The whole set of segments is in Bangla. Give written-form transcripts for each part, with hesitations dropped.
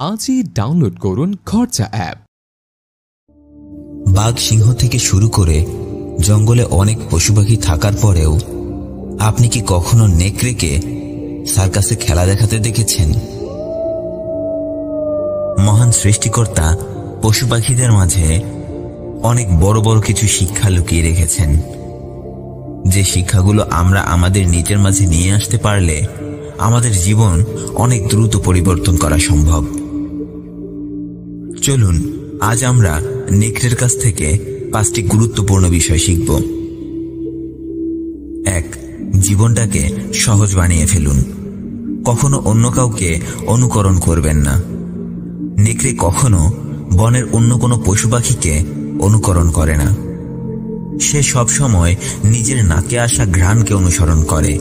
আজই ডাউনলোড করুন খরচা অ্যাপ। বাঘ সিংহ থেকে শুরু করে জঙ্গলে অনেক পশুপাখি থাকার পরেও আপনি কি কখনো নেকড়েকে সার্কাসে খেলা দেখাতে দেখেছেন? মহান সৃষ্টিকর্তা পশুপাখিদের মাঝে অনেক বড় বড় কিছু শিক্ষা লুকিয়ে রেখেছেন, যে শিক্ষাগুলো আমরা আমাদের নিজের মাঝে নিয়ে আসতে পারলে আমাদের জীবন অনেক দ্রুত পরিবর্তন করা সম্ভব। চলুন আজ আমরা নেকড়ের কাছ থেকে 5টি গুরুত্বপূর্ণ বিষয় শিখব। 1. জীবনটাকে সহজ বানিয়ে ফেলুন। কখনো অন্য কাউকে অনুকরণ করবেন না। নেকড়ে কখনো বনের অন্য কোনো পশু পাখিকে অনুকরণ করে না। সে সবসময় নিজের নাকে আসা ঘ্রাণকে অনুসরণ করে,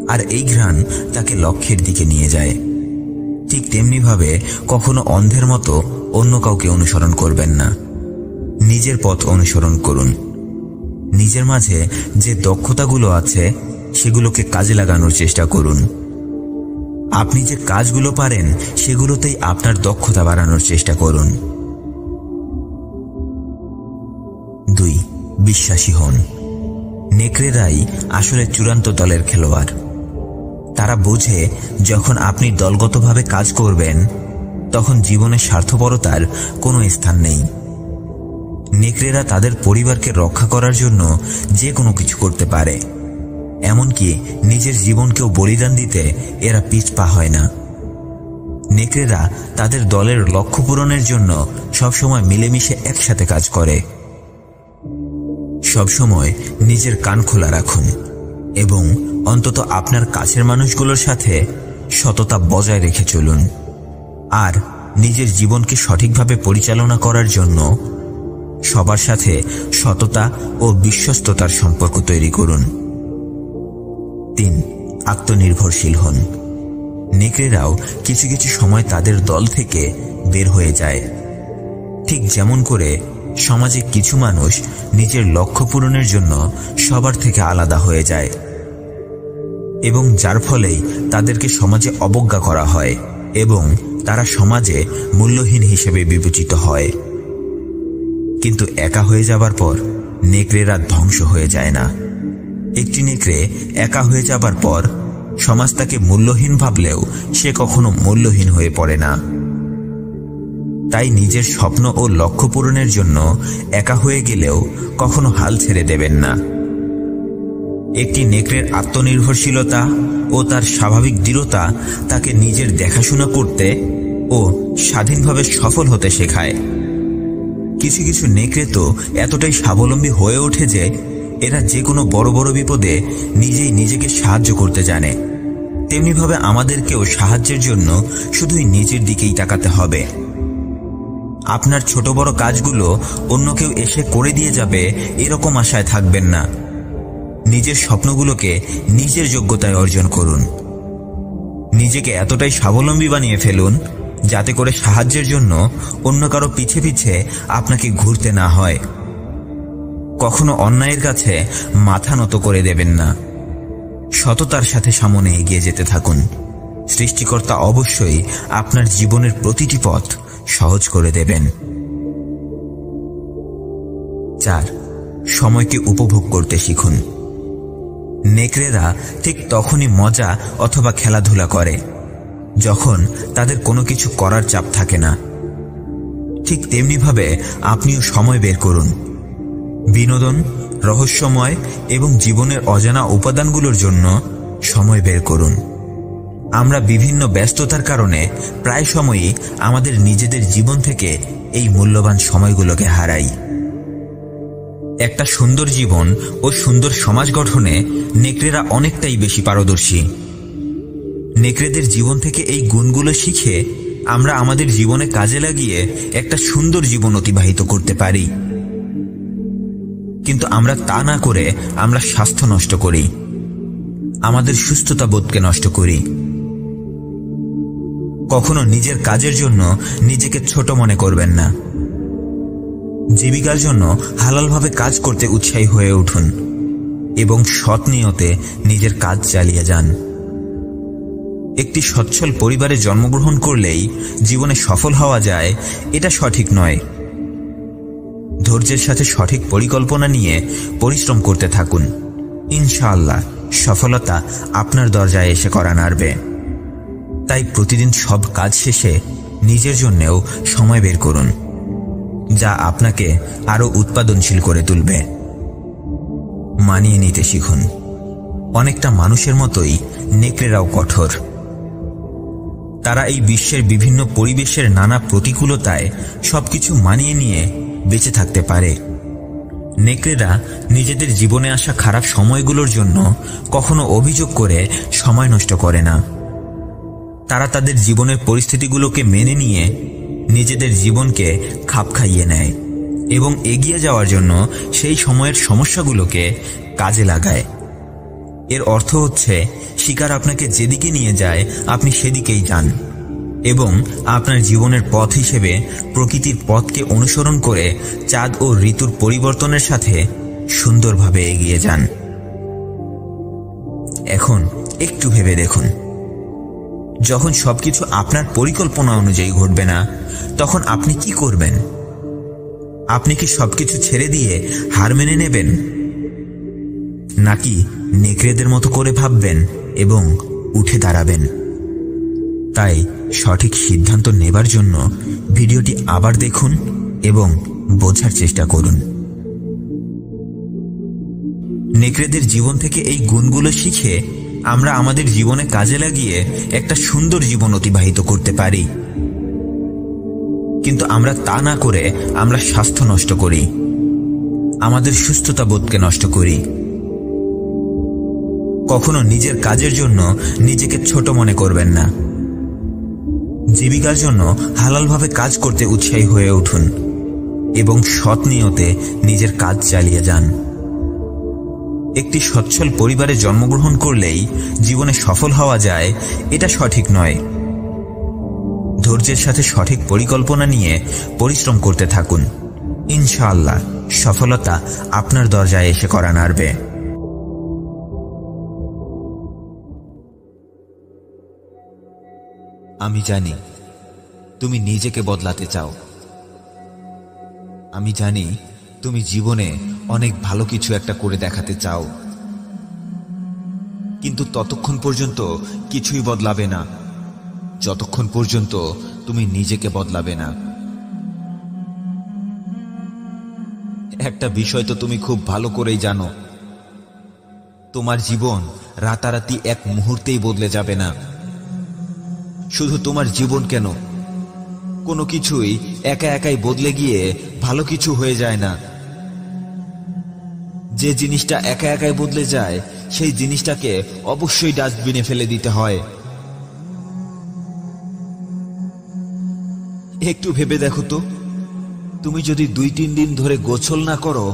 আর এই ঘ্রাণ তাকে লক্ষ্যের দিকে নিয়ে যায়। ঠিক তেমনিভাবে কখনো অন্ধের মতো অন্য কাউকে অনুসরণ করবেন না। নিজের পথ অনুসরণ করুন। নিজের মাঝে যে দক্ষতাগুলো আছে সেগুলোকে কাজে লাগানোর চেষ্টা করুন। আপনি যে কাজগুলো পারেন সেগুলোতেই আপনার দক্ষতা বাড়ানোর চেষ্টা করুন। 2. বিশ্বাসী হন। নেকড়েরাই আসলে চূড়ান্ত দলের খেলোয়াড়। তারা বোঝে যখন আপনি দলগতভাবে কাজ করবেন তখন জীবনে স্বার্থপরতার কোনো স্থান নেই। নেকড়েরা তাদের পরিবারকে রক্ষা করার জন্য যে কোনো কিছু করতে পারে, এমনকি নিজের জীবনকেও বলিদান দিতে এরা পিছপা হয় না। নেকড়েরা তাদের দলের লক্ষ্য পূরণের জন্য সবসময় মিলেমিশে একসাথে কাজ করে। সবসময় নিজের কান খোলা রাখুন এবং অন্তত আপনার কাছের মানুষগুলোর সাথে সততা বজায় রেখে চলুন। আর নিজের জীবনকে সঠিকভাবে পরিচালনা করার জন্য সবার সাথে সততা ও বিশ্বস্ততার সম্পর্ক তৈরি করুন। 3. আত্মনির্ভরশীল হন। নেকড়েরাও কিছু কিছু সময় তাদের দল থেকে বের হয়ে যায়, ঠিক যেমন করে সমাজে কিছু মানুষ নিজের লক্ষ্য পূরণের জন্য সবার থেকে আলাদা হয়ে যায় এবং যার ফলেই তাদেরকে সমাজে অবজ্ঞা করা হয় এবং তারা সমাজে মূল্যহীন হিসেবে বিবেচিত হয়। কিন্তু একা হয়ে যাবার পর নেকড়েরা ধ্বংস হয়ে যায় না। একটি নেকড়ে একা হয়ে যাবার পর সমাজ তাকে মূল্যহীন ভাবলেও সে কখনো মূল্যহীন হয়ে পড়ে না। তাই নিজের স্বপ্ন ও লক্ষ্য পূরণের জন্য একা হয়ে গেলেও কখনো হাল ছেড়ে দেবেন না। একটি নেকড়ের আত্মনির্ভরশীলতা ও তার স্বাভাবিক দৃঢ়তা তাকে নিজের দেখাশোনা করতে ও স্বাধীনভাবে সফল হতে শেখায়। কিছু কিছু নেকড়ে তো এতটাই স্বাবলম্বী হয়ে ওঠে যে এরা যে কোনো বড় বড় বিপদে নিজেই নিজেকে সাহায্য করতে জানে। তেমনিভাবে আমাদেরকেও সাহায্যের জন্য শুধুই নিজের দিকেই তাকাতে হবে। আপনার ছোট বড় কাজগুলো অন্য কেউ এসে করে দিয়ে যাবে এরকম আশায় থাকবেন না। নিজের স্বপ্নগুলোকে নিজের যোগ্যতায় অর্জন করুন। নিজেকে এতটাই স্বাবলম্বী বানিয়ে ফেলুন যাতে করে সাহায্যের জন্য অন্য কারো পিছে পিছে আপনাকে ঘুরতে না হয়। কখনো অন্যায়ের কাছে মাথা নত করে দেবেন না। সততার সাথে সামনে এগিয়ে যেতে থাকুন। সৃষ্টিকর্তা অবশ্যই আপনার জীবনের প্রতিটি পথ সহজ করে দেবেন। 4. সময়কে উপভোগ করতে শিখুন। নেকড়েরা ঠিক তখনই মজা অথবা খেলাধুলা করে যখন তাদের কোনো কিছু করার চাপ থাকে না। ঠিক তেমনিভাবে আপনিও সময় বের করুন। বিনোদন, রহস্যময় এবং জীবনের অজানা উপাদানগুলোর জন্য সময় বের করুন। আমরা বিভিন্ন ব্যস্ততার কারণে প্রায় সময়ই আমাদের নিজেদের জীবন থেকে এই মূল্যবান সময়গুলোকে হারাই। একটা সুন্দর জীবন ও সুন্দর সমাজ গঠনে নেকড়েরা অনেকটাই বেশি পারদর্শী। নেকড়েদের জীবন থেকে এই গুণগুলো শিখে আমরা আমাদের জীবনে কাজে লাগিয়ে একটা সুন্দর জীবন অতিবাহিত করতে পারি। কিন্তু আমরা তা না করে আমরা স্বাস্থ্য নষ্ট করি, আমাদের সুস্থতা বোধকে নষ্ট করি। কখনো নিজের কাজের জন্য নিজেকে ছোট মনে করবেন না। জীবিকার জন্য হালালভাবে কাজ করতে উৎসাহী হয়ে উঠুন এবং সৎ নিয়তে নিজের কাজ চালিয়ে যান। একটি সচ্ছল পরিবারে জন্মগ্রহণ করলেই জীবনে সফল হওয়া যায়, এটা সঠিক নয়। ধৈর্যের সাথে সঠিক পরিকল্পনা নিয়ে পরিশ্রম করতে থাকুন। ইনশাআল্লাহ সফলতা আপনার দরজায় এসে কড়া নাড়বে। তাই প্রতিদিন সব কাজ শেষে নিজের জন্যেও সময় বের করুন, যা আপনাকে আরো উৎপাদনশীল করে তুলবে। মানিয়ে নিতে শিখুন। অনেকটা মানুষের মতোই নেকড়েরাও কঠোর। তারা এই বিশ্বের বিভিন্ন পরিবেশের নানা প্রতিকূলতায় সবকিছু মানিয়ে নিয়ে বেঁচে থাকতে পারে। নেকড়েরা নিজেদের জীবনে আসা খারাপ সময়গুলোর জন্য কখনো অভিযোগ করে সময় নষ্ট করে না। তারা তাদের জীবনের পরিস্থিতিগুলোকে মেনে নিয়ে নিজেদের জীবনকে খাপ খাইয়ে নেয় এবং এগিয়ে যাওয়ার জন্য সেই সময়ের সমস্যাগুলোকে কাজে লাগায়। এর অর্থ হচ্ছে, শিকার আপনাকে যেদিকে নিয়ে যায় আপনি সেদিকেই যান এবং আপনার জীবনের পথ হিসেবে প্রকৃতির পথকে অনুসরণ করে চাঁদ ও ঋতুর পরিবর্তনের সাথে সুন্দরভাবে এগিয়ে যান। এখন একটু ভেবে দেখুন, যখন সবকিছু আপনার পরিকল্পনা অনুযায়ী ঘটবে না, তখন আপনি কি করবেন? আপনি কি সবকিছু ছেড়ে দিয়ে হার মেনে নেবেন, নাকি নেকড়েদের মতো করে ভাববেন এবং উঠে দাঁড়াবেন? তাই সঠিক সিদ্ধান্ত নেবার জন্য ভিডিওটি আবার দেখুন এবং বোঝার চেষ্টা করুন। নেকড়েদের জীবন থেকে এই গুণগুলো শিখে আমরা আমাদের জীবনে কাজে লাগিয়ে একটা সুন্দর জীবন অতিবাহিত করতে পারি। কিন্তু আমরা তা না করে আমরা স্বাস্থ্য নষ্ট করি, আমাদের সুস্থতা বোধকে নষ্ট করি। কখনো নিজের কাজের জন্য নিজেকে ছোট মনে করবেন না। জীবিকার জন্য হালালভাবে কাজ করতে উৎসাহী হয়ে উঠুন এবং সৎ নিয়তে নিজের কাজ চালিয়ে যান। একটি সচ্ছল পরিবারে জন্মগ্রহণ করলেই জীবনে সফল হওয়া যায়, এটা সঠিক নয়। ধৈর্যের সাথে সঠিক পরিকল্পনা নিয়ে পরিশ্রম করতে থাকুন। ইনশাআল্লাহ সফলতা আপনার দরজায় এসে কড়া নাড়বে। আমি জানি তুমি নিজেকে বদলাতে চাও। আমি জানি তুমি জীবনে অনেক ভালো কিছু একটা করে দেখাতে চাও, কিন্তু ততক্ষণ পর্যন্ত কিছুই বদলাবে না যতক্ষণ পর্যন্ত তুমি নিজেকে বদলাবে না। একটা বিষয় তো তুমি খুব ভালো করেই জানো, তোমার জীবন রাতারাতি এক মুহূর্তেই বদলে যাবে না। শুধু তোমার জীবন কেন, কোনো কিছুই একা একাই বদলে গিয়ে ভালো কিছু হয়ে যায় না। যে জিনিসটা একা একাই বদলে যায় সেই জিনিসটাকে অবশ্যই ডাস্টবিনে ফেলে দিতে হয়। একটু ভেবে দেখো তো, তুমি যদি 2-3 দিন ধরে গোসল না করো,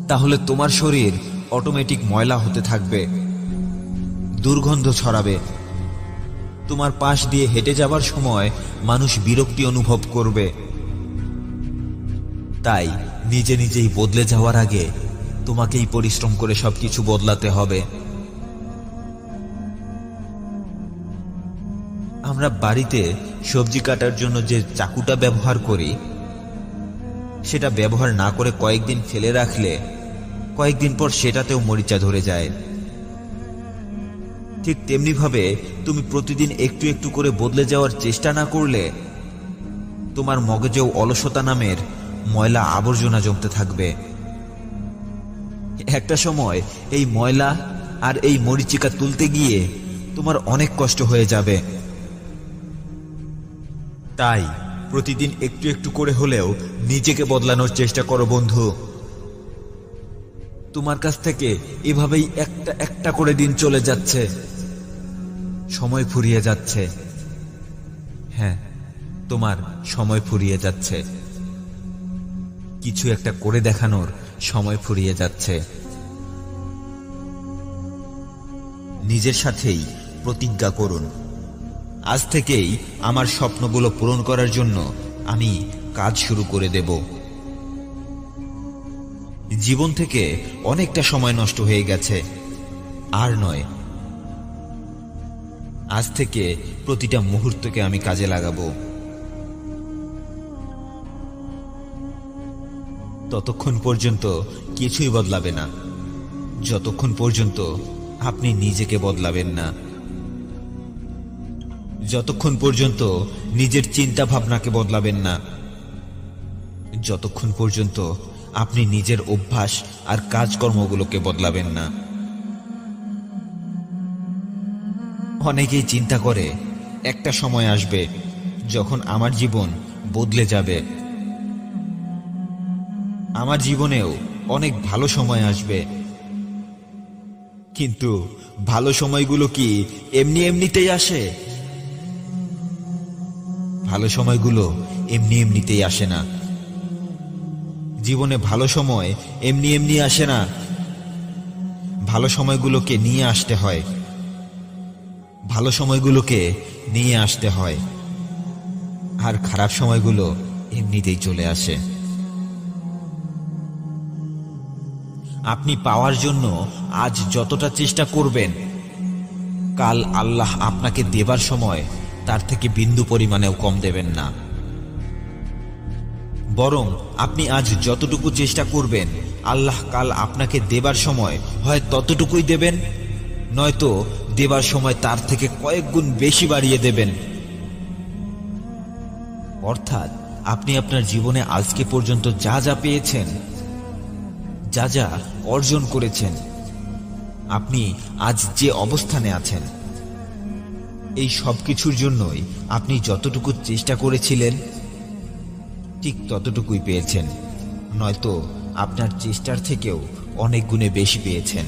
তাহলে তোমার শরীর অটোমেটিক ময়লা হতে থাকবে, দুর্গন্ধ ছড়াবে। তোমার পাশ দিয়ে হেঁটে যাবার সময় মানুষ বিরক্তি অনুভব করবে। তাই নিজে নিজেই বদলে যাওয়ার আগে তোমাকেই পরিশ্রম করে সবকিছু বদলাতে হবে। আমরা বাড়িতে সবজি কাটার জন্য যে চাকুটা ব্যবহার করি, সেটা ব্যবহার না করে কয়েকদিন ফেলে রাখলে কয়েকদিন পর সেটাতেও মরিচা ধরে যায়। ঠিক তেমনিভাবে তুমি প্রতিদিন একটু একটু করে বদলে যাওয়ার চেষ্টা না করলে তোমার মগজেও অলসতা নামের ময়লা আবর্জনা জমতে থাকবে। একটা সময় এই ময়লা আর এই মরিচিকা তুলতে গিয়ে তোমার অনেক কষ্ট হয়ে যাবে। তাই প্রতিদিন একটু একটু করে হলেও নিজেকে বদলানোর চেষ্টা করো বন্ধু। তোমার কাছ থেকে এভাবেই একটা একটা করে দিন চলে যাচ্ছে, সময় ফুরিয়ে যাচ্ছে। হ্যাঁ, তোমার সময় ফুরিয়ে যাচ্ছে, কিছু একটা করে দেখানোর সময় ফুরিয়ে যাচ্ছে। নিজের সাথেই প্রতিজ্ঞা করুন, আজ থেকেই আমার স্বপ্নগুলো পূরণ করার জন্য আমি কাজ শুরু করে দেব। জীবন থেকে অনেকটা সময় নষ্ট হয়ে গেছে, আর নয়। আজ থেকে প্রতিটা মুহূর্তকে আমি কাজে লাগাবো। ততক্ষণ পর্যন্ত কিছুই বদলাবে না, যতক্ষণ পর্যন্ত আপনি নিজেকে বদলাবেন না, যতক্ষণ পর্যন্ত নিজের চিন্তা ভাবনাকে বদলাবেন না, যতক্ষণ পর্যন্ত আপনি নিজের অভ্যাস আর কাজকর্মগুলোকে বদলাবেন না। অনেকেই চিন্তা করে একটা সময় আসবে যখন আমার জীবন বদলে যাবে, আমার জীবনেও অনেক ভালো সময় আসবে। কিন্তু ভালো সময়গুলো কি এমনি এমনিতেই আসে? ভালো সময়গুলো এমনি এমনিতেই আসে না। জীবনে ভালো সময় এমনি এমনি আসে না। ভালো সময়গুলোকে নিয়ে আসতে হয়, ভালো সময়গুলোকে নিয়ে আসতে হয়, আর খারাপ সময়গুলো এমনিতেই চলে আসে। আপনি পাওয়ার জন্য আজ যতটা চেষ্টা করবেন, কাল আল্লাহ আপনাকে দেবার সময় তার থেকে বিন্দু পরিমাণেও কম দেবেন না। বরং আপনি আজ যতটুকু চেষ্টা করবেন, আল্লাহ কাল আপনাকে দেবার সময় হয় ততটুকুই দেবেন, নয়তো দেবার সময় তার থেকে কয়েক গুণ বেশি বাড়িয়ে দেবেন। অর্থাৎ আপনি আপনার জীবনে আজকে পর্যন্ত যা যা পেয়েছেন, যা যা অর্জন করেছেন, আপনি আজ যে অবস্থানে আছেন, এই সব কিছুর জন্যই আপনি যতটুকু চেষ্টা করেছিলেন ঠিক ততটুকুই পেয়েছেন, নয়তো আপনার চেষ্টার থেকেও অনেক গুণে বেশি পেয়েছেন।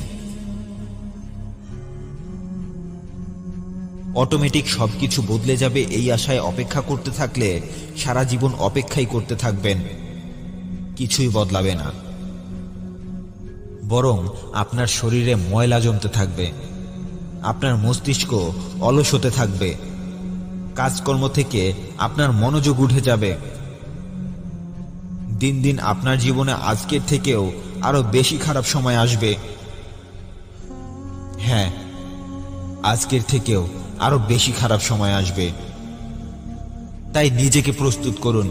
অটোমেটিক সবকিছু বদলে যাবে এই আশায় অপেক্ষা করতে থাকলে সারা জীবন অপেক্ষাই করতে থাকবেন, কিছুই বদলাবে না। বরং আপনার শরীরে ময়লা জমতে থাকবে, আপনার মস্তিষ্ক অলস হতে থাকবে, কাজকর্ম থেকে আপনার মনোযোগ উঠে যাবে। দিন দিন আপনার জীবনে আজকের থেকেও আরো বেশি খারাপ সময় আসবে। হ্যাঁ, আজকের থেকেও আরো বেশি খারাপ সময় আসবে। তাই নিজেকে প্রস্তুত করুন।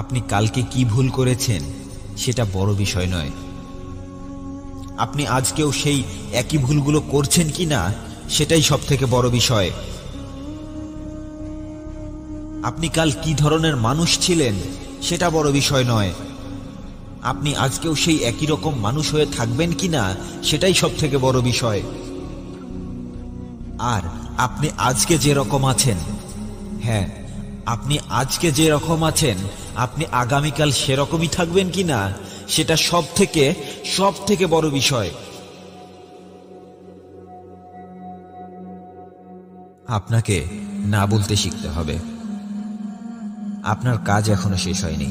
আপনি কালকে কি ভুল করেছেন সেটা বড় বিষয় নয়, আপনি আজকেও সেই একই ভুলগুলো করছেন কিনা সেটাই সব থেকে বড় বিষয়। আপনি কাল কি ধরনের মানুষ ছিলেন সেটা বড় বিষয় নয়, আপনি আজকেও সেই একই রকম মানুষ হয়ে থাকবেন কিনা সেটাই সব থেকে বড় বিষয়। আর আপনি আজকে যে রকম আছেন, হ্যাঁ, আপনি আজকে যে রকম আছেন, আপনি আগামীকাল সেরকমই থাকবেন কিনা সেটা সব থেকে বড় বিষয়। আপনাকে না বলতে শিখতে হবে। আপনার কাজ এখনো শেষ হয়নি,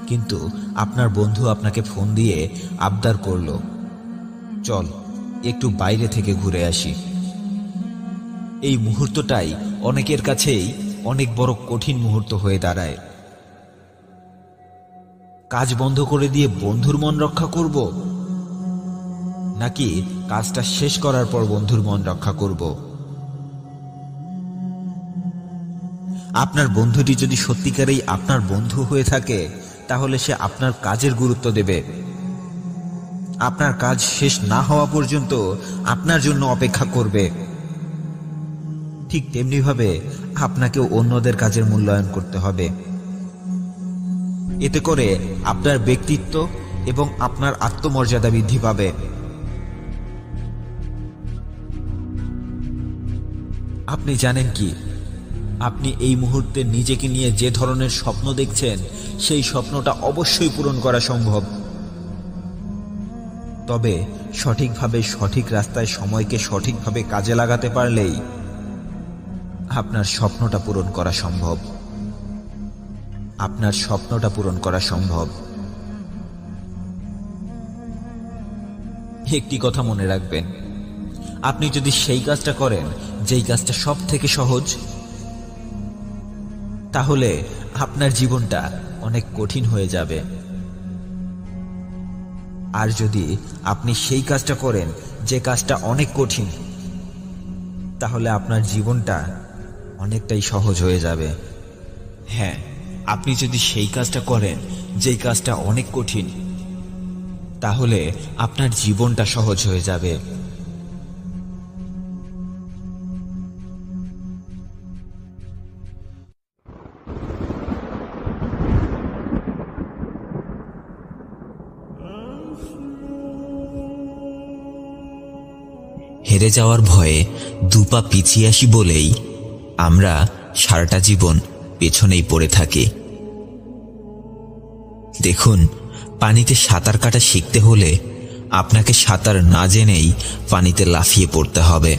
কিন্তু আপনার বন্ধু আপনাকে ফোন দিয়ে আবদার করলো, চল একটু বাইরে থেকে ঘুরে আসি। এই মুহূর্তটাই অনেকের কাছেই অনেক বড় কঠিন মুহূর্ত হয়ে দাঁড়ায়। কাজ বন্ধ করে দিয়ে বন্ধুর মন রক্ষা করব, নাকি কাজটা শেষ করার পর বন্ধুর মন রক্ষা করব? আপনার বন্ধুটি যদি সত্যিকারেই আপনার বন্ধু হয়ে থাকে, তাহলে সে আপনার কাজের গুরুত্ব দেবে, আপনার কাজ শেষ না হওয়া পর্যন্ত আপনার জন্য অপেক্ষা করবে। ঠিক তেমনিভাবে আপনাকেও অন্যদের কাজের মূল্যায়ন করতে হবে। এতে করে আপনার ব্যক্তিত্ব এবং আপনার আত্মমর্যাদা বৃদ্ধি পাবে। আপনি জানেন কি, আপনি এই মুহূর্তে নিজেকে নিয়ে যে ধরনের স্বপ্ন দেখছেন, সেই স্বপ্নটা অবশ্যই পূরণ করা সম্ভব। তবে সঠিকভাবে সঠিক রাস্তায় সময়কে সঠিকভাবে কাজে লাগাতে পারলেই আপনার স্বপ্নটা পূরণ করা সম্ভব। আপনার স্বপ্নটা পূরণ করা সম্ভব। একটি কথা মনে রাখবেন, আপনি যদি সেই কাজটা করেন যেই কাজটা সব থেকে সহজ, তাহলে আপনার জীবনটা অনেক কঠিন হয়ে যাবে। আর যদি আপনি সেই কাজটা করেন যে কাজটা অনেক কঠিন, তাহলে আপনার জীবনটা অনেকটাই সহজ হয়ে যাবে। হ্যাঁ, আপনি যদি সেই কাজটা করেন যেই কাজটা অনেক কঠিন, তাহলে আপনার জীবনটা সহজ হয়ে যাবে। হেরে যাওয়ার ভয়ে দুপা পিছিয়ে আসি বলেই আমরা সারাটা জীবন পেছনেই পড়ে থাকি। দেখুন, পানিতে সাঁতার কাটা শিখতে হলে আপনাকে সাঁতার না জেনেই পানিতে লাফিয়ে পড়তে হবে।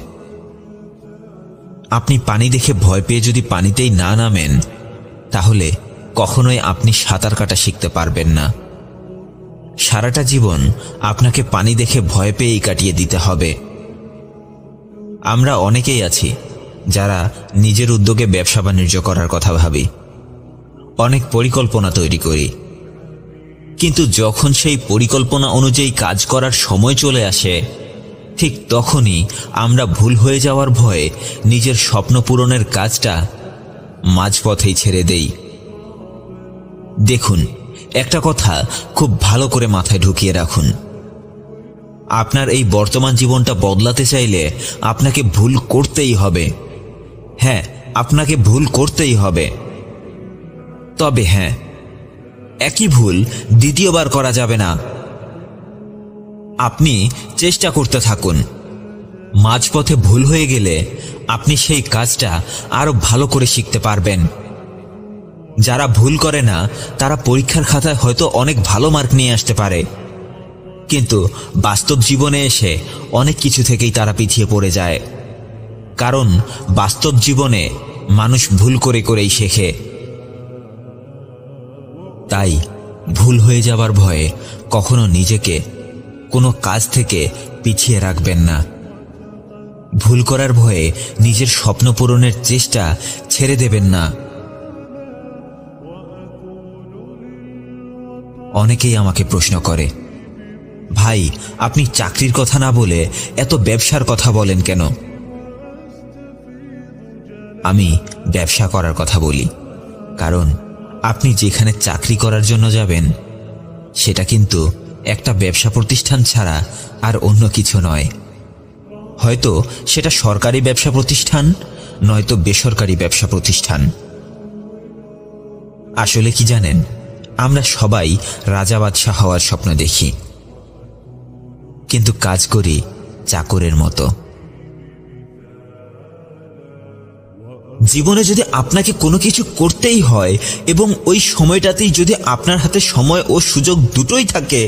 আপনি পানি দেখে ভয় পেয়ে যদি পানিতেই না নামেন, তাহলে কখনোই আপনি সাঁতার কাটা শিখতে পারবেন না। সারাটা জীবন আপনাকে পানি দেখে ভয় পেয়েই কাটিয়ে দিতে হবে। আমরা অনেকেই আছি যারা নিজের উদ্যোগে ব্যবসা বাণিজ্য করার কথা ভাবি, অনেক পরিকল্পনা তৈরি করি, কিন্তু যখন সেই পরিকল্পনা অনুযায়ী কাজ করার সময় চলে আসে, ঠিক তখনই আমরা ভুল হয়ে যাওয়ার ভয়ে নিজের স্বপ্ন পূরণের কাজটা মাঝপথেই ছেড়ে দেই। দেখুন, একটা কথা খুব ভালো করে মাথায় ঢুকিয়ে রাখুন, আপনার এই বর্তমান জীবনটা বদলাতে চাইলে আপনাকে ভুল করতেই হবে। হ্যাঁ, আপনাকে ভুল করতেই হবে। তবে হ্যাঁ, একই ভুল দ্বিতীয়বার করা যাবে না। আপনি চেষ্টা করতে থাকুন। মাঝপথে ভুল হয়ে গেলে আপনি সেই কাজটা আরো ভালো করে শিখতে পারবেন। যারা ভুল করে না তারা পরীক্ষার খাতায় হয়তো অনেক ভালো মার্ক নিয়ে আসতে পারে, কিন্তু বাস্তব জীবনে এসে অনেক কিছু থেকেই তারা পিছিয়ে পড়ে যায়। কারণ বাস্তব জীবনে মানুষ ভুল করে করেই শেখে। তাই ভুল হয়ে যাবার ভয়ে কখনো নিজেকে কোনো কাজ থেকে পিছিয়ে রাখবেন না। ভুল করার ভয়ে নিজের স্বপ্ন পূরণের চেষ্টা ছেড়ে দেবেন না। অনেকেই আমাকে প্রশ্ন করে, ভাই, আপনি চাকরির কথা না বলে এত ব্যবসার কথা বলেন কেন? আমি ব্যবসা করার কথা বলি কারণ আপনি যেখানে চাকরি করার জন্য যাবেন সেটা কিন্তু একটা ব্যবসা প্রতিষ্ঠান ছাড়া আর অন্য কিছু নয়। হয়তো সেটা সরকারি ব্যবসা প্রতিষ্ঠান, নয়তো বেসরকারি ব্যবসা প্রতিষ্ঠান। আসলে কি জানেন, আমরা সবাই রাজা বাদশাহ হওয়ার স্বপ্ন দেখি, কিন্তু কাজ করি চাকরের মতো। জীবনে যদি আপনাকে কোনো কিছু করতেই হয় এবং ওই সময়টাতেই যদি আপনার হাতে সময় ও সুযোগ দুটোই থাকে,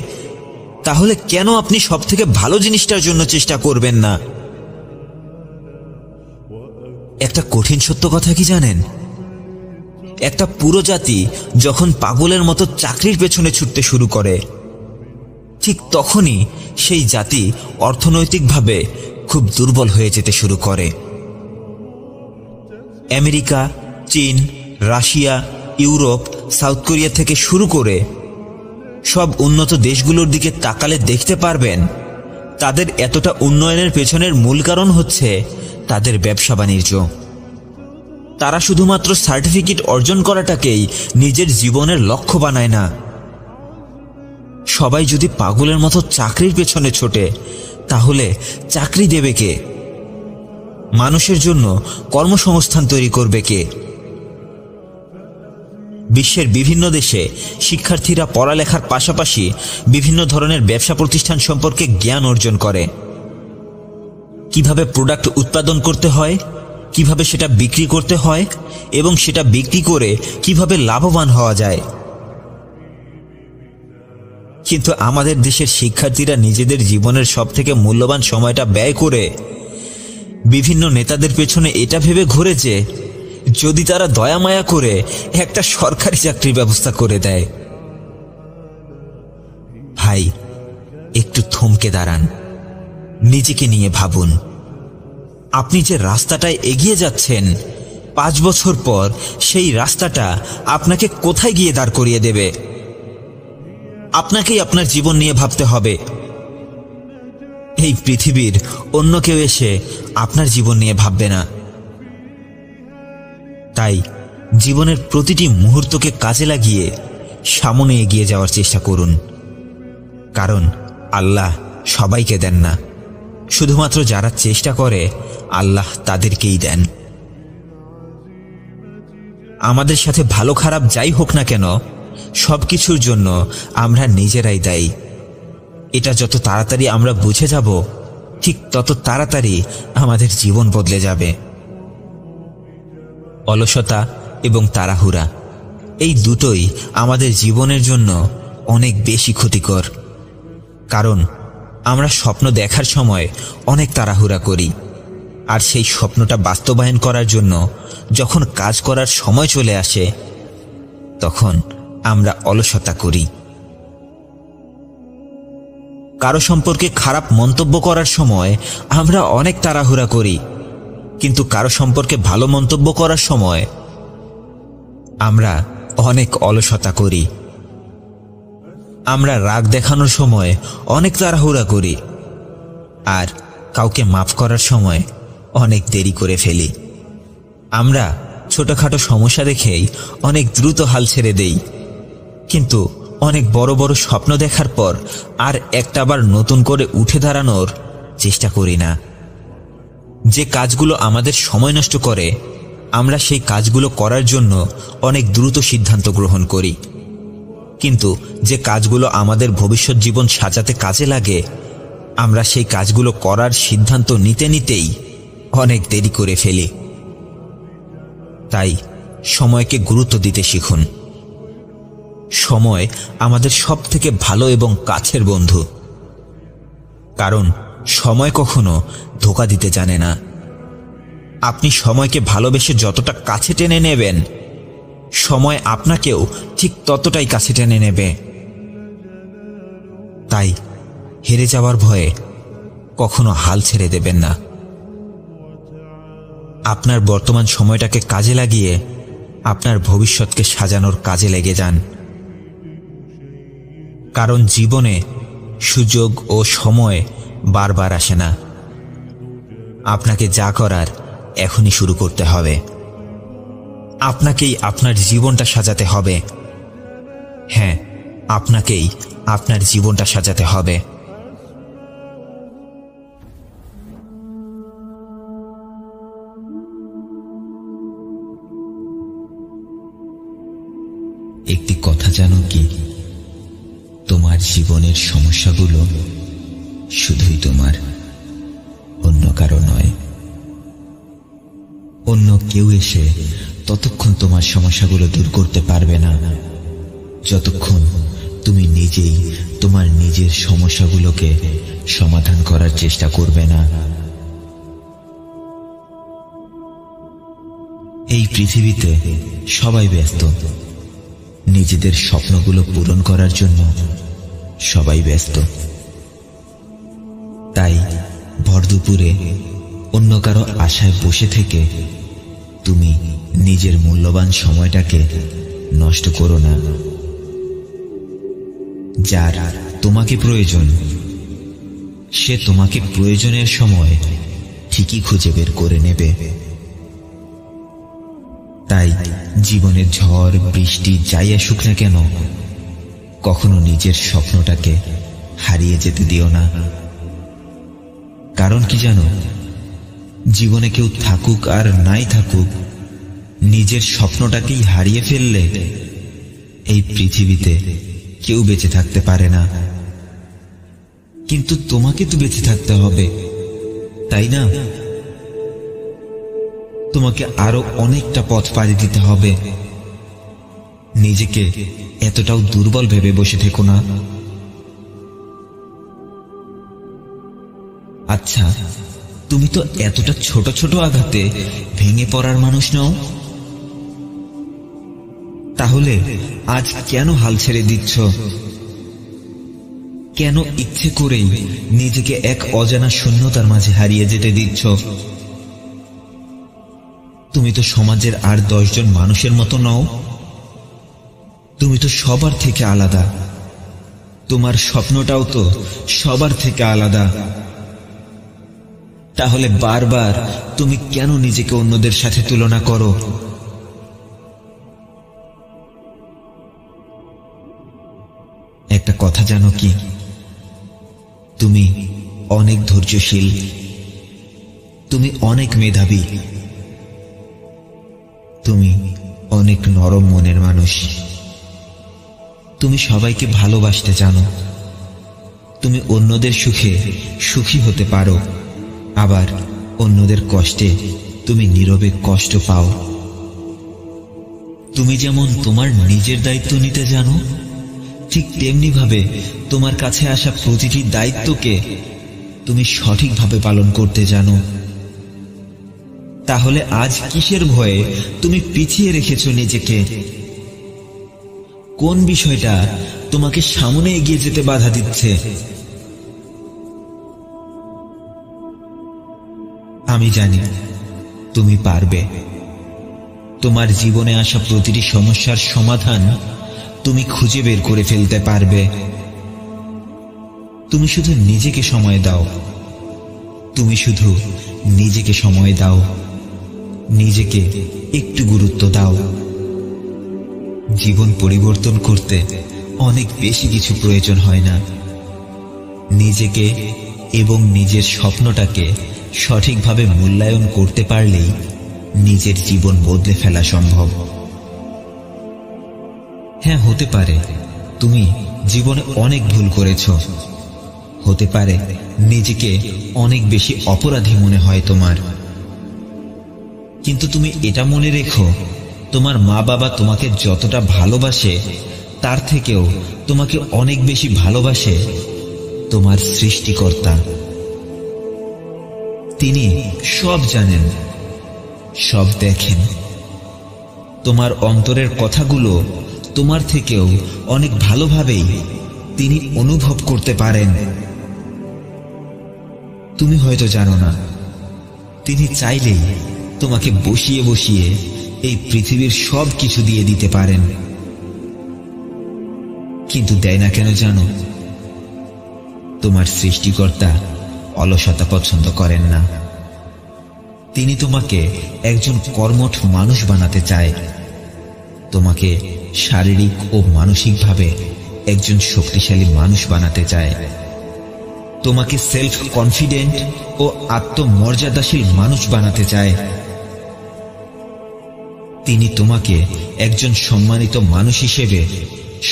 তাহলে কেন আপনি সবথেকে ভালো জিনিসটার জন্য চেষ্টা করবেন না? একটা কঠিন সত্য কথা কি জানেন, একটা পুরো জাতি যখন পাগলের মতো চাকরির পেছনে ছুটতে শুরু করে, ঠিক তখনই সেই জাতি অর্থনৈতিকভাবে খুব দুর্বল হয়ে যেতে শুরু করে। আমেরিকা, চীন, রাশিয়া, ইউরোপ, সাউথ কোরিয়া থেকে শুরু করে সব উন্নত দেশগুলোর দিকে তাকালে দেখতে পারবেন তাদের এতটা উন্নয়নের পেছনের মূল কারণ হচ্ছে তাদের ব্যবসা বাণিজ্য। তারা শুধুমাত্র সার্টিফিকেট অর্জন করাটাকেই নিজের জীবনের লক্ষ্য বানায় না। সবাই যদি পাগলের মতো চাকরির পেছনে ছোটে, তাহলে চাকরি দেবে কে? মানুষের জন্য কর্মসংস্থান তৈরি করবে কে? বিশ্বের বিভিন্ন দেশে শিক্ষার্থীরা পড়ালেখার পাশাপাশি বিভিন্ন ধরনের ব্যবসা প্রতিষ্ঠান সম্পর্কে জ্ঞান অর্জন করে। কিভাবে প্রোডাক্ট উৎপাদন করতে হয়, কিভাবে সেটা বিক্রি করতে হয় এবং সেটা বিক্রি করে কিভাবে লাভবান হওয়া যায়। কিন্তু আমাদের দেশের শিক্ষার্থীরা নিজেদের জীবনের সবথেকে মূল্যবান সময়টা ব্যয় করে বিভিন্ন নেতাদের পেছনে এটা ভেবে ঘুরে যে যদি তারা দয়া মায়া করে একটা সরকারি চাকরির ব্যবস্থা করে দেয়। ভাই, একটু থমকে দাঁড়ান, নিজেকে নিয়ে ভাবুন। আপনি যে রাস্তাটায় এগিয়ে যাচ্ছেন, 5 বছর পর সেই রাস্তাটা আপনাকে কোথায় গিয়ে দাঁড় করিয়ে দেবে? আপনাকেই আপনার জীবন নিয়ে ভাবতে হবে। এই পৃথিবীর অন্য কেউ এসে আপনার জীবন নিয়ে ভাববে না। তাই জীবনের প্রতিটি মুহূর্তকে কাজে লাগিয়ে সামনে এগিয়ে যাওয়ার চেষ্টা করুন, কারণ আল্লাহ সবাইকে দেন না, শুধুমাত্র যারা চেষ্টা করে আল্লাহ তাদেরকেই দেন। আমাদের সাথে ভালো খারাপ যাই হোক না কেন, সবকিছুর জন্য আমরা নিজেরাই দায়ী। এটা যত তাড়াতাড়ি আমরা বুঝে যাব, ঠিক তত তাড়াতাড়ি আমাদের জীবন বদলে যাবে। অলসতা এবং তাড়াহুড়া এই দুটোই আমাদের জীবনের জন্য অনেক বেশি ক্ষতিকর, কারণ আমরা স্বপ্ন দেখার সময় অনেক তাড়াহুড়া করি, আর সেই স্বপ্নটা বাস্তবায়ন করার জন্য যখন কাজ করার সময় চলে আসে তখন আমরা অলসতা করি। কারো সম্পর্কে খারাপ মন্তব্য করার সময় আমরা অনেক তাড়াহুড়া করি, কিন্তু কারো সম্পর্কে ভালো মন্তব্য করার সময় আমরা অনেক অলসতা করি। আমরা রাগ দেখানোর সময় অনেক তাড়াহুড়া করি, আর কাউকে মাফ করার সময় অনেক দেরি করে ফেলি। আমরা ছোটখাটো সমস্যা দেখেই অনেক দ্রুত হাল ছেড়ে দেই, কিন্তু অনেক বড় বড় স্বপ্ন দেখার পর আর একটাবার নতুন করে উঠে দাঁড়ানোর চেষ্টা করি না। যে কাজগুলো আমাদের সময় নষ্ট করে, আমরা সেই কাজগুলো করার জন্য অনেক দ্রুত সিদ্ধান্ত গ্রহণ করি, কিন্তু যে কাজগুলো আমাদের ভবিষ্যৎ জীবন সাজাতে কাজে লাগে, আমরা সেই কাজগুলো করার সিদ্ধান্ত নিতে নিতেই অনেক দেরি করে ফেলি। তাই সময়কে গুরুত্ব দিতে শিখুন। সময় আমাদের সবথেকে ভালো এবং কাছের বন্ধু, কারণ সময় কখনো ধোঁকা দিতে জানে না। আপনি সময়কে ভালোবেসে যতটা কাছে টেনে নেবেন, সময় আপনাকেও ঠিক ততটাই কাছে টেনে নেবে। তাই হেরে যাওয়ার ভয়ে কখনো হাল ছেড়ে দেবেন না। আপনার বর্তমান সময়টাকে কাজে লাগিয়ে আপনার ভবিষ্যৎকে সাজানোর কাজে লেগে যান, কারণ জীবনে সুযোগ ও সময় বারবার আসে না। আপনাকে যা করার এখনই শুরু করতে হবে। আপনাকেই আপনার জীবনটা সাজাতে হবে। হ্যাঁ, আপনাকেই আপনার জীবনটা সাজাতে হবে। একটি কথা জানো কি, তোমার জীবনের সমস্যাগুলো শুধুই তোমার, অন্য কারো নয়। অন্য কেউ এসে ততক্ষণ তোমার সমস্যাগুলো দূর করতে পারবে না, যতক্ষণ তুমি নিজেই তোমার নিজের সমস্যাগুলোকে সমাধান করার চেষ্টা করবে না। এই পৃথিবীতে সবাই ব্যস্ত, নিজেদের স্বপ্নগুলো পূরণ করার জন্য সবাই ব্যস্ত। তাই ভরদুপুরে অন্য কারো আশায় বসে থেকে তুমি নিজের মূল্যবান সময়টাকে নষ্ট করো না। যার তোমাকে প্রয়োজন, সে তোমাকে প্রয়োজনের সময় ঠিকই খুঁজে বের করে নেবে। তাই জীবনের ঝড় বৃষ্টি যাই আসুক না কেন, কখনো নিজের স্বপ্নটাকে হারিয়ে যেতে দিও না। কারণ কি জানো, জীবনে কেউ থাকুক আর নাই থাকুক, নিজের স্বপ্নটাকেই হারিয়ে ফেললে এই পৃথিবীতে কেউ বেঁচে থাকতে পারে না। কিন্তু তোমাকে তো বেঁচে থাকতে হবে, তাই না? তোমাকে আরো অনেকটা পথ পাড়ি দিতে হবে। নিজেকে এতটাও দুর্বল ভেবে বসে থেকো না। আচ্ছা, তুমি তো এতটা ছোট ছোট আঘাতে ভেঙে পড়ার মানুষ নও, তাহলে আজ কেন হাল ছেড়ে দিচ্ছ? কেন ইচ্ছে করেই নিজেকে এক অজানা শূন্যতার মাঝে হারিয়ে যেতে দিচ্ছ? তুমি তো সমাজের আর 10 জন মানুষের মতো নও। তুমি তো সবার থেকে আলাদা। তোমার স্বপ্নটাও তো সবার থেকে আলাদা। তাহলে বারবার তুমি কেন নিজেকে অন্যদের সাথে তুলনা করো? একটা কথা জানো কি, তুমি অনেক ধৈর্যশীল, তুমি অনেক মেধাবী, তুমি অনেক নরম মনের মানুষ, তুমি সবাইকে ভালোবাসতে জানো, তুমি অন্যদের সুখে সুখী হতে পারো, আবার অন্যদের কষ্টে তুমি নীরবে কষ্ট পাও। তুমি যেমন তোমার নিজের দায়িত্ব নিতে জানো, ঠিক তেমনি ভাবে তোমার কাছে আসা প্রতিটি দায়িত্বকে তুমি সঠিকভাবে পালন করতে জানো। তাহলে আজ কিসের ভয়ে তুমি পিছিয়ে রেখেছো নিজেকে? কোন বিষয়টা তোমাকে সামনে এগিয়ে যেতে বাধা দিচ্ছে? আমি জানি তুমি পারবে। তোমার জীবনে আসা প্রতিটি সমস্যার সমাধান তুমি খুঁজে বের করে ফেলতে পারবে। তুমি শুধু নিজেকে সময় দাও, তুমি শুধু নিজেকে সময় দাও, নিজেকে একটু গুরুত্ব দাও। জীবন পরিবর্তন করতে অনেক বেশি কিছু প্রয়োজন হয় না। নিজেকে এবং নিজের স্বপ্নটাকে সঠিকভাবে মূল্যায়ন করতে পারলেই নিজের জীবন বদলে ফেলা সম্ভব। হ্যাঁ, হতে পারে তুমি জীবনে অনেক ভুল করেছ, হতে পারে নিজেকে অনেক বেশি অপরাধী মনে হয় তোমার, কিন্তু তুমি এটা মনে রেখো, তোমার মা বাবা তোমাকে যতটা ভালোবাসে তার থেকেও তোমাকে অনেক বেশি ভালোবাসে তোমার সৃষ্টিকর্তা। তিনি সব জানেন, সব দেখেন। তোমার অন্তরের কথাগুলো তোমার থেকেও অনেক ভালোভাবেই তিনি অনুভব করতে পারেন। তুমি হয়তো জানো না, তিনি চাইলেই তোমাকে বসিয়ে বসিয়ে এই পৃথিবীর সব কিছু দিয়ে দিতে পারেন, কিন্তু দেয় না কেন জানো? তোমার সৃষ্টিকর্তা অলসতা পছন্দ করেন না। তিনি তোমাকে একজন কর্মঠ মানুষ বানাতে চায়, তোমাকে শারীরিক ও মানসিকভাবে একজন শক্তিশালী মানুষ বানাতে চায়, তোমাকে সেলফ কনফিডেন্ট ও আত্মমর্যাদাশীল মানুষ বানাতে চায়। তিনি তোমাকে একজন সম্মানিত মানুষ হিসেবে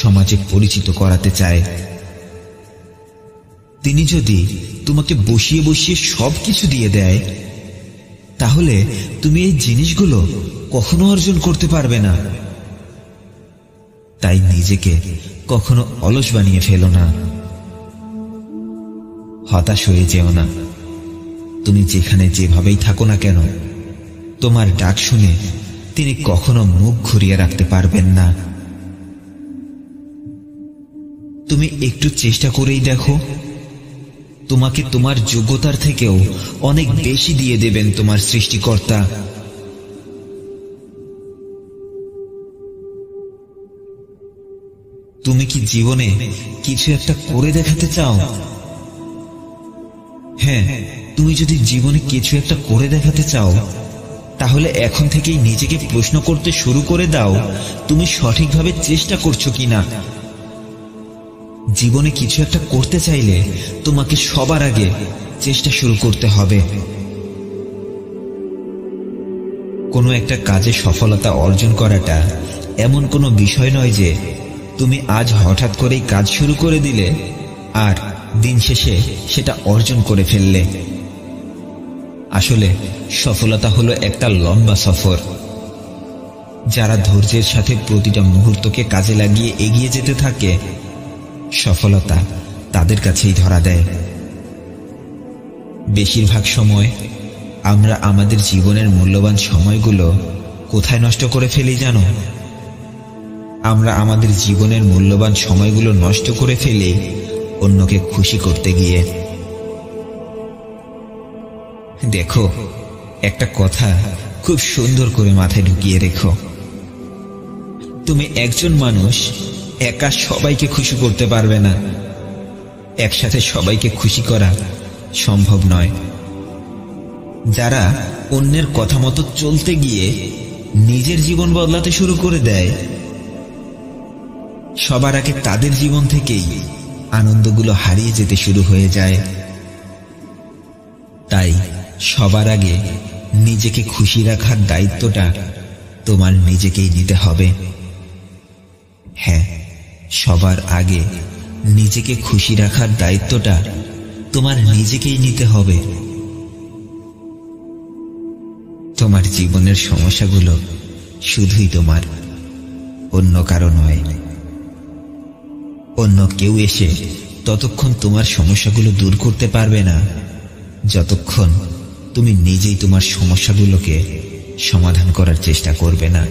সমাজে পরিচিত করাতে চায়। তিনি যদি তোমাকে বসিয়ে বসিয়ে সবকিছু দিয়ে দেয়, তাহলে তুমি এই জিনিসগুলো কখনো অর্জন করতে পারবে না। তাই নিজেকে কখনো অলস বানিয়ে ফেলো না, হতাশ হয়ে যেও না। তুমি যেখানে যেভাবেই থাকো না কেন, তোমার ডাক শুনে তিনি কখনো মুখ ঘুরিয়ে রাখতে পারবেন না। তুমি একটু চেষ্টা করেই দেখো, তোমাকে তোমার যোগ্যতার থেকেও অনেক বেশি দিয়ে দেবেন তোমার সৃষ্টিকর্তা। তুমি কি জীবনে কিছু একটা করে দেখাতে চাও? হ্যাঁ, তুমি যদি জীবনে কিছু একটা করে দেখাতে চাও, তাহলে এখন থেকেই নিজেকে প্রশ্ন করতে শুরু করে দাও, তুমি সঠিকভাবে চেষ্টা করছো কিনা। জীবনে কিছু একটা করতে চাইলে তোমাকে সবার আগে চেষ্টা শুরু করতে হবে। কোনো একটা কাজে সফলতা অর্জন করাটা এমন কোনো বিষয় নয় যে তুমি আজ হঠাৎ করেই কাজ শুরু করে দিলে আর দিন শেষে সেটা অর্জন করে ফেললে। আসলে সফলতা হলো একটা লম্বা সফর। যারা ধৈর্যের সাথে প্রতিটা মুহূর্তকে কাজে লাগিয়ে এগিয়ে যেতে থাকে, সফলতা তাদের কাছেই ধরা দেয়। বেশিরভাগ সময় আমরা আমাদের জীবনের মূল্যবান সময়গুলো কোথায় নষ্ট করে ফেলি জানো? আমরা আমাদের জীবনের মূল্যবান সময়গুলো নষ্ট করে ফেলি অন্যকে খুশি করতে গিয়ে। দেখো, একটা কথা খুব সুন্দর করে মাথায় ঢুকিয়ে রেখো, তুমি একজন মানুষ একা সবাইকে খুশি করতে পারবে না। একসাথে সবাইকে খুশি করা সম্ভব নয়। যারা অন্যের কথা মতো চলতে গিয়ে নিজের জীবন বদলাতে শুরু করে দেয়, সবার আগে তাদের জীবন থেকেই আনন্দগুলো হারিয়ে যেতে শুরু হয়ে যায়। তাই সবার আগে নিজেকে খুশি রাখার দায়িত্বটা তোমার নিজেকেই নিতে হবে। হ্যাঁ, সবার আগে নিজেকে খুশি রাখার দায়িত্বটা তোমার নিজেকেই নিতে হবে। তোমার জীবনের সমস্যাগুলো শুধুই তোমার, অন্য কারো নয়। অন্য কেউ এসে ততক্ষণ তোমার সমস্যাগুলো দূর করতে পারবে না যতক্ষণ তুমি নিজেই তোমার সমস্যাগুলোকে সমাধান করার চেষ্টা করবে না।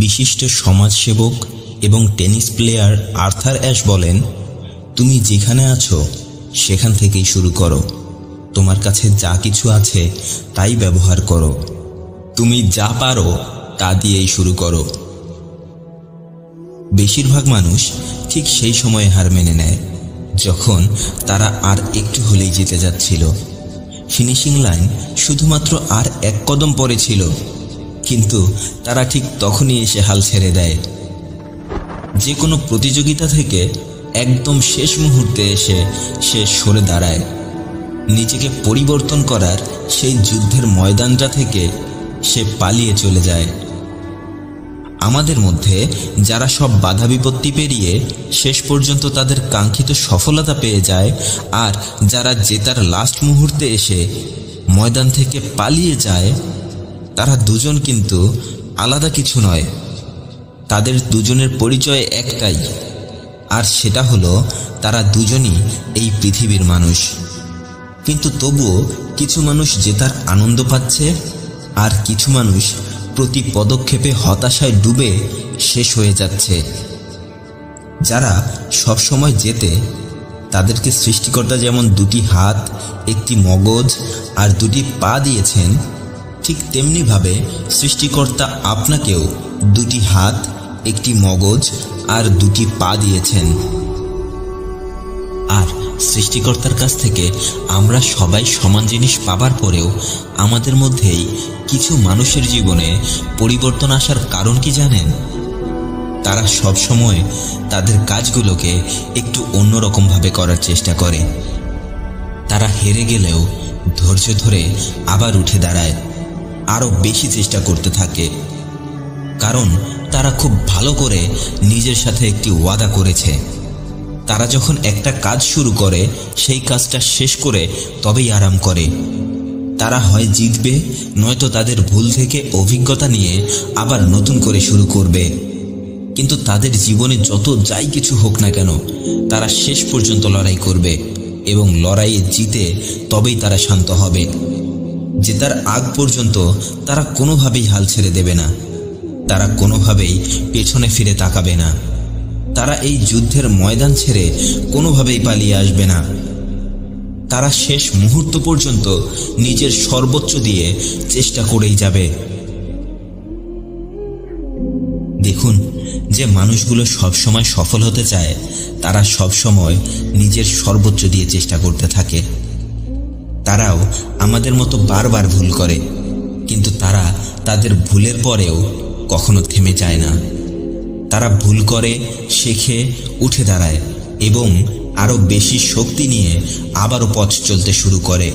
বিশিষ্ট সমাজসেবক এবং টেনিস প্লেয়ার আর্থার অ্যাশ বলেন, তুমি যেখানে আছো সেখান থেকেই শুরু করো। তোমার কাছে যা কিছু আছে তাই ব্যবহার করো। তুমি যা পারো তা দিয়েই শুরু করো। বেশিরভাগ মানুষ ঠিক সেই সময়ে হার মেনে নেয় যখন তারা আর একটু হলেই জিতে যাচ্ছিল। ফিনিশিং লাইন শুধুমাত্র আর এক কদম পরে ছিল, কিন্তু তারা ঠিক তখনই এসে হাল ছেড়ে দেয়। যে কোনো প্রতিযোগিতা থেকে একদম শেষ মুহূর্তে এসে সে সরে দাঁড়ায়। নিজেকে পরিবর্তন করার সেই যুদ্ধের ময়দানটা থেকে সে পালিয়ে চলে যায়। আমাদের মধ্যে যারা সব বাধা বিপত্তি পেরিয়ে শেষ পর্যন্ত তাদের কাঙ্ক্ষিত সফলতা পেয়ে যায়, আর যারা জেতার লাস্ট মুহূর্তে এসে ময়দান থেকে পালিয়ে যায়, তারা দুজন কিন্তু আলাদা কিছু নয়। তাদের দুজনের পরিচয় একটাই, আর সেটা হলো তারা দুজনই এই পৃথিবীর মানুষ। কিন্তু তবুও কিছু মানুষ জেতার আনন্দ পাচ্ছে, আর কিছু মানুষ প্রতি পদক্ষেপে হতাশায় ডুবে শেষ হয়ে যাচ্ছে। যারা সবসময় জেতে, তাদেরকে সৃষ্টিকর্তা যেমন দুটি হাত, একটি মগজ আর দুটি পা দিয়েছেন, ঠিক তেমনিভাবে সৃষ্টিকর্তা আপনাকেও দুটি হাত, একটি মগজ আর দুটি পা দিয়েছেন। আর সৃষ্টিকর্তার কাছ থেকে আমরা সবাই সমান জিনিস পাবার পরেও আমাদের মধ্যেই কিছু মানুষের জীবনে পরিবর্তন আসার কারণ কি জানেন? তারা সব সময় তাদের কাজগুলোকে একটু অন্যরকমভাবে করার চেষ্টা করে। তারা হেরে গেলেও ধৈর্য ধরে আবার উঠে দাঁড়ায়, আরো বেশি চেষ্টা করতে থাকে, কারণ তারা খুব ভালো করে নিজের সাথে একটি ওয়াদা করেছে। তারা যখন একটা কাজ শুরু করে সেই কাজটা শেষ করে তবেই আরাম করে। তারা হয় জিতবে, নয়তো তাদের ভুল থেকে অভিজ্ঞতা নিয়ে আবার নতুন করে শুরু করবে। কিন্তু তাদের জীবনে যত যাই কিছু হোক না কেন, তারা শেষ পর্যন্ত লড়াই করবে, এবং লড়াইয়ে জিতে তবেই তারা শান্ত হবে। জেতার আগ পর্যন্ত তারা কোনোভাবেই হাল ছেড়ে দেবে না। তারা কোনোভাবেই পেছনে ফিরে তাকাবে না। তারা এই যুদ্ধের ময়দান ছেড়ে কোনোভাবেই পালিয়ে আসবে না। তারা শেষ মুহূর্ত পর্যন্ত নিজের সর্বোচ্চ দিয়ে চেষ্টা করেই যাবে। দেখুন, যে মানুষগুলো সবসময় সফল হতে চায়, তারা সবসময় নিজের সর্বোচ্চ দিয়ে চেষ্টা করতে থাকে। তারাও আমাদের মতো বারবার ভুল করে, কিন্তু তারা তাদের ভুলের পরেও কখনো থেমে যায় না। তারা ভুল করে, শেখে, উঠে দাঁড়ায় এবং আরো বেশি শক্তি নিয়ে আবারও পথ চলতে শুরু করে।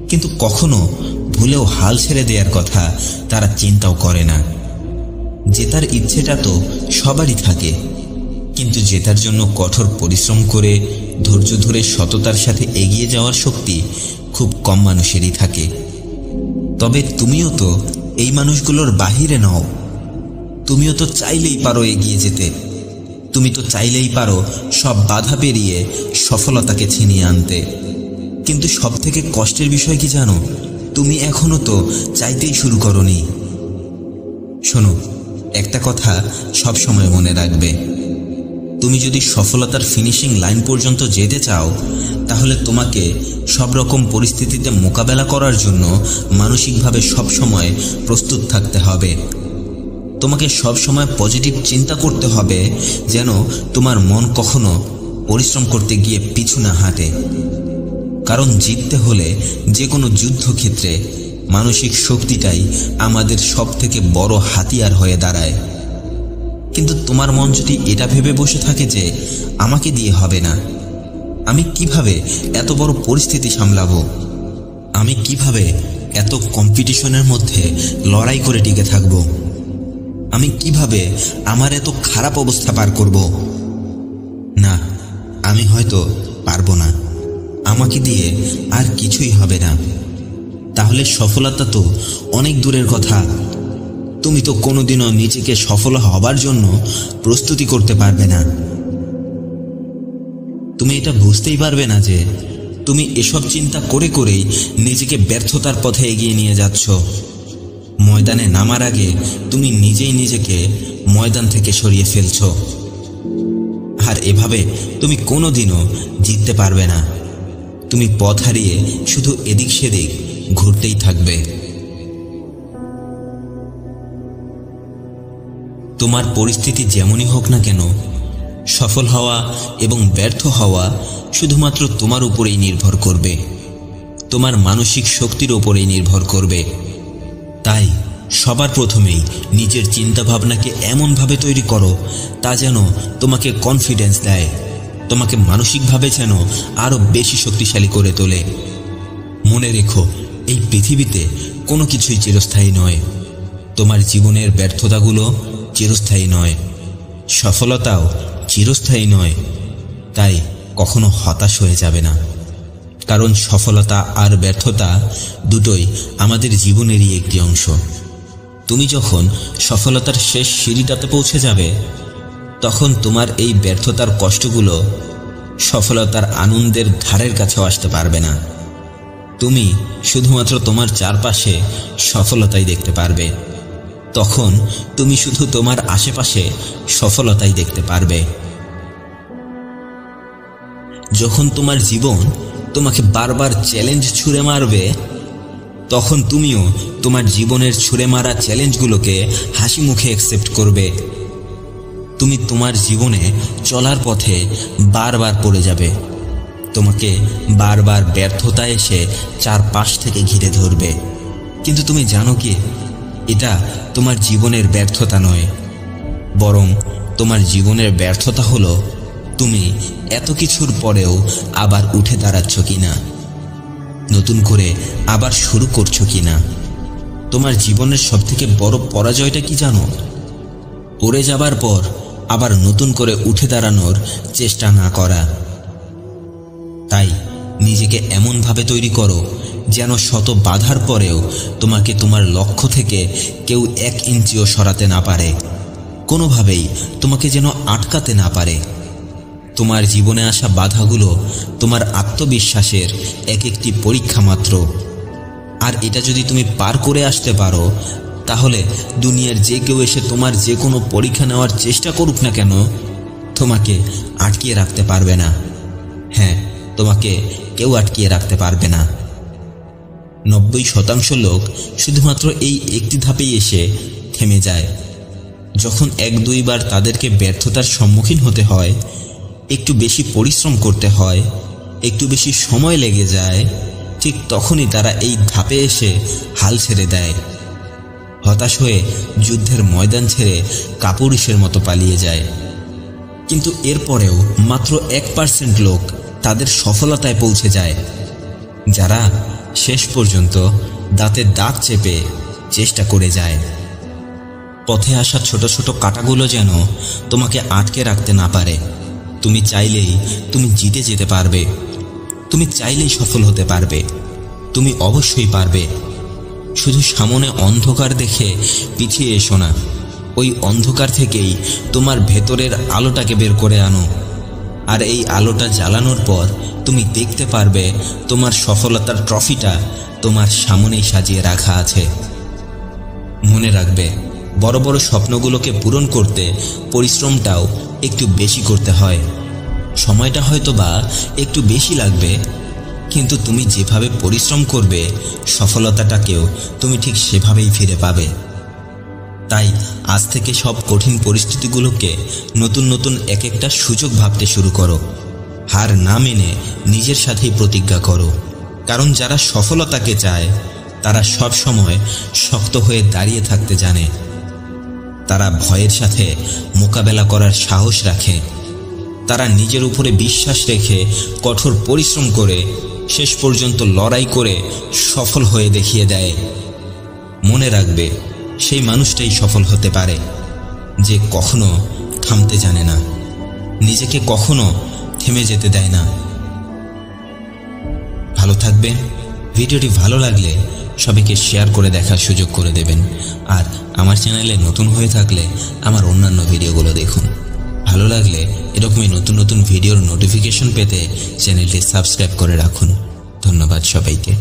কিন্তু কখনো ভুলেও হাল ছেড়ে দেওয়ার কথা তারা চিন্তাও করে না। জেতার ইচ্ছেটা তো সবারই থাকে, কিন্তু জেতার জন্য কঠোর পরিশ্রম করে ধৈর্য ধরে সততার সাথে এগিয়ে যাওয়ার শক্তি খুব কম মানুষেরই থাকে। তবে তুমিও তো এই মানুষগুলোর বাহিরে নও। তুমিও তো চাইলেই পারো এগিয়ে যেতে। তুমি তো চাইলেই পারো সব বাধা পেরিয়ে সফলতাকে ছিনিয়ে আনতে। কিন্তু সবথেকে কষ্টের বিষয় কি জানো? তুমি এখনো তো চাইতেই শুরু করোনি। শোনো, একটা কথা সব সময় মনে রাখবে, তুমি যদি সফলতার ফিনিশিং লাইন পর্যন্ত যেতে চাও, তাহলে তোমাকে সব রকম পরিস্থিতিতে মোকাবেলা করার জন্য মানসিকভাবে সবসময় প্রস্তুত থাকতে হবে। তোমাকে সবসময় পজিটিভ চিন্তা করতে হবে, যেন তোমার মন কখনো পরিশ্রম করতে গিয়ে পিছু না হাঁটে। কারণ জিততে হলে যে কোনো যুদ্ধক্ষেত্রে মানসিক শক্তিটাই আমাদের সবথেকে বড় হাতিয়ার হয়ে দাঁড়ায়। কিন্তু তোমার মন যদি এটা ভেবে বসে থাকে যে আমাকে দিয়ে হবে না, আমি কিভাবে এত বড় পরিস্থিতি সামলাবো, আমি কিভাবে এত কম্পিটিশনের মধ্যে লড়াই করে টিকে থাকব, আমি কিভাবে আমার এত খারাপ অবস্থা পার করব, না আমি হয়তো পারবো না, আমাকে দিয়ে আর কিছুই হবে না, তাহলে সফলতা তো অনেক দূরের কথা। তুমি তো কোনোদিনও নিজেকে সফল হবার জন্য প্রস্তুতি করতে পারবে না। তুমি এটা বুঝতেই পারবে না যে তুমি এসব চিন্তা করে করেই নিজেকে ব্যর্থতার পথে এগিয়ে নিয়ে যাচ্ছ। ময়দানে নামার আগে তুমি নিজেই নিজেকে ময়দান থেকে সরিয়ে ফেলছ। আর এভাবে তুমি কোনোদিনও জিততে পারবে না। তুমি পথ হারিয়ে শুধু এদিক সেদিক ঘুরতেই থাকবে। তোমার পরিস্থিতি যেমনই হোক না কেন, সফল হওয়া এবং ব্যর্থ হওয়া শুধুমাত্র তোমার উপরেই নির্ভর করবে, তোমার মানসিক শক্তির উপরেই নির্ভর করবে। তাই সবার প্রথমেই নিজের চিন্তাভাবনাকে এমনভাবে তৈরি করো তা যেন তোমাকে কনফিডেন্স দেয়, তোমাকে মানসিকভাবে যেন আরও বেশি শক্তিশালী করে তোলে। মনে রেখো, এই পৃথিবীতে কোনো কিছুই চিরস্থায়ী নয়। তোমার জীবনের ব্যর্থতাগুলো চিরস্থায়ী নয়, সফলতাও চিরস্থায়ী নয়। তাই কখনো হতাশ হয়ে যাবে না, কারণ সফলতা আর ব্যর্থতা দুটোই আমাদের জীবনেরই একটি অংশ। তুমি যখন সফলতার শেষ সিঁড়িটাতে পৌঁছে যাবে, তখন তোমার এই ব্যর্থতার কষ্টগুলো সফলতার আনন্দের ধারের কাছেও আসতে পারবে না। তুমি শুধুমাত্র তোমার চারপাশে সফলতাই দেখতে পারবে। তখন তুমি শুধু তোমার আশেপাশে সফলতাই দেখতে পারবে। যখন তোমার জীবন তোমাকে বারবার চ্যালেঞ্জ ছুঁড়ে মারবে, তখন তুমিও তোমার জীবনের ছুঁড়ে মারা চ্যালেঞ্জগুলোকে হাসি মুখে অ্যাকসেপ্ট করবে। তুমি তোমার জীবনে চলার পথে বারবার পড়ে যাবে, তোমাকে বারবার ব্যর্থতা এসে চারপাশ থেকে ঘিরে ধরবে। কিন্তু তুমি জানো কি, এটা তোমার জীবনের ব্যর্থতা নয়, বরং তোমার জীবনের ব্যর্থতা হলো তুমি এত কিছুর পরেও আবার উঠে দাঁড়াচ্ছ কিনা, নতুন করে আবার শুরু করছো কিনা। তোমার জীবনের সবথেকে বড় পরাজয়টা কি জানো? পড়ে যাবার পর আবার নতুন করে উঠে দাঁড়ানোর চেষ্টা না করা। তাই নিজেকে এমনভাবে তৈরি করো যেন শত বাধার পরেও তোমাকে তোমার লক্ষ্য থেকে কেউ 1 ইঞ্চিও সরাতে না পারে, কোনোভাবেই তোমাকে যেন আটকাতে না পারে। তোমার জীবনে আসা বাধাগুলো তোমার আত্মবিশ্বাসের এক একটি পরীক্ষা মাত্র। আর এটা যদি তুমি পার করে আসতে পারো, তাহলে দুনিয়ার যে কেউ এসে তোমার যে কোনো পরীক্ষা নেওয়ার চেষ্টা করুক না কেন, তোমাকে আটকিয়ে রাখতে পারবে না। হ্যাঁ, তোমাকে কেউ আটকিয়ে রাখতে পারবে না। 90% লোক শুধুমাত্র এই একটি ধাপেই এসে থেমে যায়। যখন 1-2 বার তাদেরকে ব্যর্থতার সম্মুখীন হতে হয়, একটু বেশি পরিশ্রম করতে হয়, একটু বেশি সময় লেগে যায়, ঠিক তখনই তারা এই ধাপে এসে হাল ছেড়ে দেয়। হতাশ হয়ে যুদ্ধের ময়দান ছেড়ে কাপুরুষের মতো পালিয়ে যায়। কিন্তু এরপরেও মাত্র 1% লোক তাদের সফলতায় পৌঁছে যায়, যারা শেষ পর্যন্ত দাঁতে দাঁত চেপে চেষ্টা করে যায়। পথে আসা ছোট ছোট কাঁটাগুলো যেন তোমাকে আটকে রাখতে না পারে। তুমি চাইলেই তুমি জিতে যেতে পারবে, তুমি চাইলেই সফল হতে পারবে, তুমি অবশ্যই পারবে। শুধু সামনে অন্ধকার দেখে পিছিয়ে এসো না, ওই অন্ধকার থেকেই তোমার ভেতরের আলোটাকে বের করে আনো। আর এই আলোটা জ্বালানোর পর তুমি দেখতে পারবে তোমার সফলতার ট্রফিটা তোমার সামনেই সাজিয়ে রাখা আছে। মনে রাখবে, বড় বড় স্বপ্নগুলোকে পূরণ করতে পরিশ্রমটাও একটু বেশি করতে হয়। সময়টা হয়তো বা একটু বেশি লাগবে, কিন্তু তুমি যেভাবে পরিশ্রম করবে সফলতাটাকেও তুমি ঠিক সেভাবেই ফিরে পাবে। তাই আজ থেকে সব কঠিন পরিস্থিতিগুলোকে নতুন নতুন এক একটা সুযোগ ভাবতে শুরু করো। হার না মেনে নিজের সাথেই প্রতিজ্ঞা করো, কারণ যারা সফলতাকে চায় তারা সব সময় শক্ত হয়ে দাঁড়িয়ে থাকতে জানে। তারা ভয়ের সাথে মোকাবেলা করার সাহস রাখে। তারা নিজের উপরে বিশ্বাস রেখে কঠোর পরিশ্রম করে শেষ পর্যন্ত লড়াই করে সফল হয়ে দেখিয়ে দেয়। মনে রাখবে, সেই মানুষটাই সফল হতে পারে যে কখনো থামতে জানে না, নিজেকে কখনো থেমে যেতে দেয় না। ভালো থাকবেন। ভিডিওটি ভালো লাগলে সবাইকে শেয়ার করে দেখার সুযোগ করে দেবেন। আর আমার চ্যানেলে নতুন হয়ে থাকলে আমার অন্যান্য ভিডিওগুলো দেখুন। ভালো লাগলে এরকমই নতুন নতুন ভিডিওর নোটিফিকেশন পেতে চ্যানেলটি সাবস্ক্রাইব করে রাখুন। ধন্যবাদ সবাইকে।